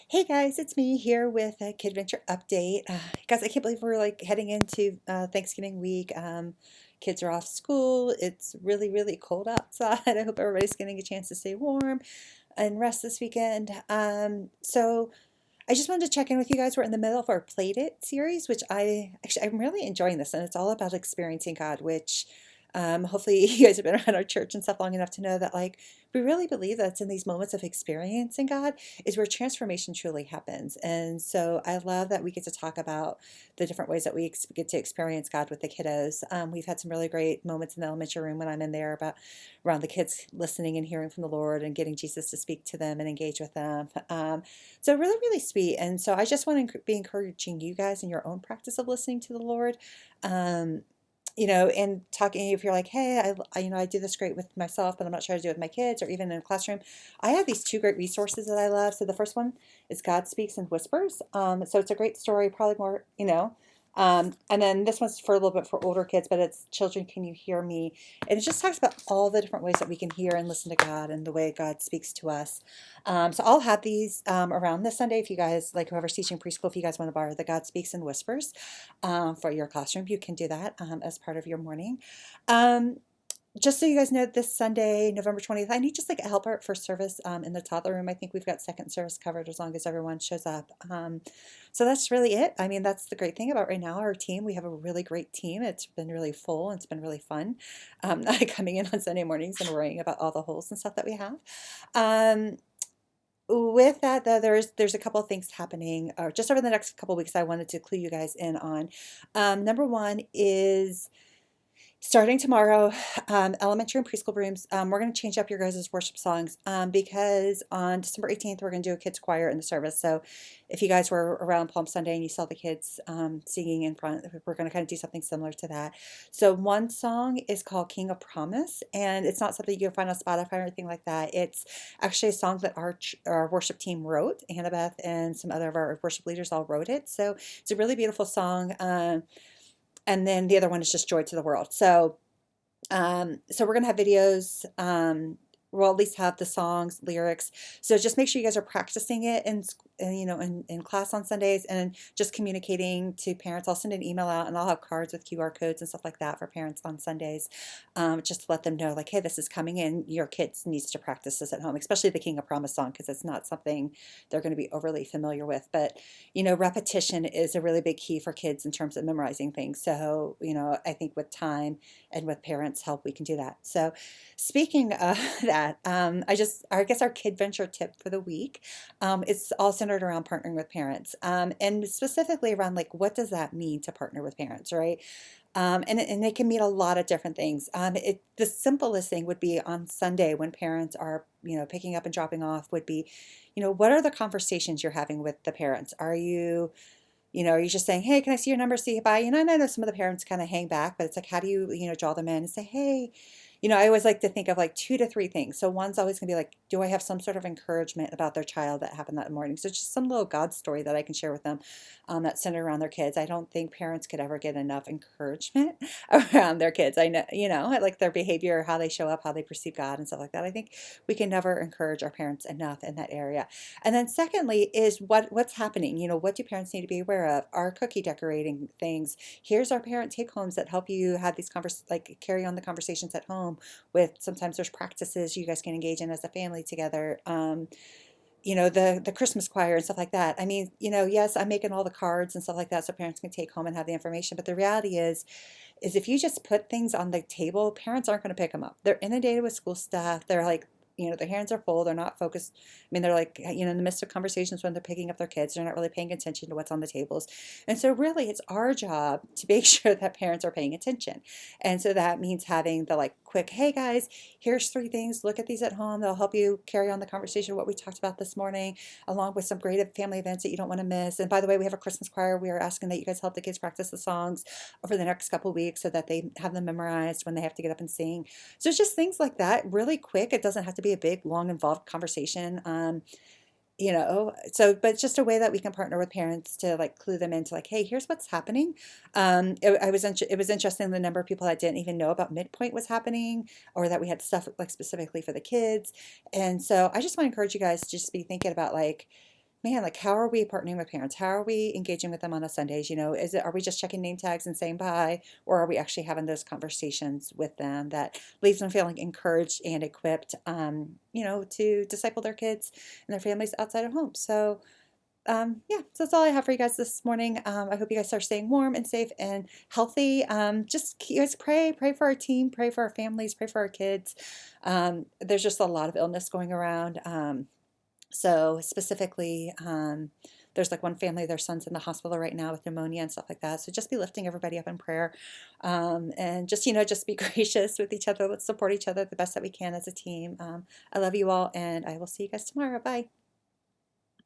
Hey guys, it's me here with a Kid Venture update. Guys, I can't believe we're like heading into Thanksgiving week. Kids are off school. It's really, really cold outside. I hope everybody's getting a chance to stay warm and rest this weekend. So I just wanted to check in with you guys. We're in the middle of our Played It series, which I'm really enjoying this, and it's all about experiencing God, which hopefully you guys have been around our church and stuff long enough to know that like we really believe that it's in these moments of experiencing God is where transformation truly happens. And so I love that we get to talk about the different ways that we get to experience God with the kiddos. We've had some really great moments in the elementary room when I'm in there about around the kids listening and hearing from the Lord and getting Jesus to speak to them and engage with them. So really, really sweet. And so I just want to be encouraging you guys in your own practice of listening to the Lord. Um, and talking, if you're like, hey, I do this great with myself, but I'm not sure how to do it with my kids or even in a classroom. I have these two great resources that I love. So the first one is God Speaks and Whispers. So it's a great story, probably more, and then this one's for a little bit for older kids, but it's Children, Can You Hear Me? And it just talks about all the different ways that we can hear and listen to God and the way God speaks to us. So I'll have these around this Sunday if you guys, like whoever's teaching preschool, if you guys want to borrow the God Speaks and Whispers for your classroom, you can do that as part of your morning. Um, just so you guys know, this Sunday, November 20th, I need just like a helper at first service in the toddler room. I think we've got second service covered as long as everyone shows up. So that's really it. I mean, that's the great thing about right now, our team. We have a really great team. It's been really full and it's been really fun coming in on Sunday mornings and worrying about all the holes and stuff that we have. Um, with that, though, there's a couple of things happening, or just over the next couple of weeks, I wanted to clue you guys in on. Number one is starting tomorrow, elementary and preschool rooms, we're going to change up your guys' worship songs because on December 18th, we're going to do a kids choir in the service. So if you guys were around Palm Sunday and you saw the kids singing in front, we're going to kind of do something similar to that. So one song is called King of Promise, and it's not something you can find on Spotify or anything like that. It's actually a song that our worship team wrote. Annabeth and some other of our worship leaders all wrote it. So it's a really beautiful song. And then the other one is just Joy to the World. So we're gonna have videos. We'll at least have the songs, lyrics. So just make sure you guys are practicing it in class on Sundays and just communicating to parents. I'll send an email out and I'll have cards with QR codes and stuff like that for parents on Sundays, just to let them know like, hey, this is coming in. Your kids needs to practice this at home, especially the King of Promise song because it's not something they're going to be overly familiar with. But repetition is a really big key for kids in terms of memorizing things. So I think with time and with parents' help, we can do that. So speaking of that, I guess our Kid Venture tip for the week is all centered around partnering with parents, and specifically around like what does that mean to partner with parents, right? And it can mean a lot of different things. The simplest thing would be on Sunday when parents are picking up and dropping off would be, what are the conversations you're having with the parents? Are you just saying, hey, can I see your number, say bye? And I know some of the parents kind of hang back, but it's like, how do you, draw them in and say, hey, I always like to think of like two to three things. So one's always going to be like, do I have some sort of encouragement about their child that happened that morning? So just some little God story that I can share with them that's centered around their kids. I don't think parents could ever get enough encouragement around their kids. I know, like their behavior, how they show up, how they perceive God and stuff like that. I think we can never encourage our parents enough in that area. And then secondly is what's happening. What do parents need to be aware of? Our cookie decorating things. Here's our parent take homes that help you have these carry on the conversations at home with sometimes there's practices you guys can engage in as a family together. The Christmas choir and stuff like that. I mean, yes, I'm making all the cards and stuff like that so parents can take home and have the information. But the reality is if you just put things on the table, parents aren't going to pick them up. They're inundated with school stuff. They're like, their hands are full. They're not focused. I mean, they're like, in the midst of conversations when they're picking up their kids, they're not really paying attention to what's on the tables. And so really it's our job to make sure that parents are paying attention. And so that means having the like quick, hey guys, here's three things. Look at these at home. They'll help you carry on the conversation, what we talked about this morning, along with some great family events that you don't want to miss. And by the way, we have a Christmas choir. We are asking that you guys help the kids practice the songs over the next couple of weeks so that they have them memorized when they have to get up and sing. So it's just things like that, really quick. It doesn't have to be a big, long, involved conversation. But it's just a way that we can partner with parents to like clue them into like, hey, here's what's happening. It was interesting the number of people that didn't even know about Midpoint was happening or that we had stuff like specifically for the kids. And so I just want to encourage you guys to just be thinking about like, man, like how are we partnering with parents? How are we engaging with them on a Sundays? Are we just checking name tags and saying bye, or are we actually having those conversations with them that leaves them feeling encouraged and equipped, to disciple their kids and their families outside of home? So, yeah, so that's all I have for you guys this morning. I hope you guys are staying warm and safe and healthy. Just you guys pray for our team, pray for our families, pray for our kids. There's just a lot of illness going around. So specifically, there's like one family, their son's in the hospital right now with pneumonia and stuff like that. So just be lifting everybody up in prayer, and just be gracious with each other. Let's support each other the best that we can as a team. I love you all, and I will see you guys tomorrow. Bye.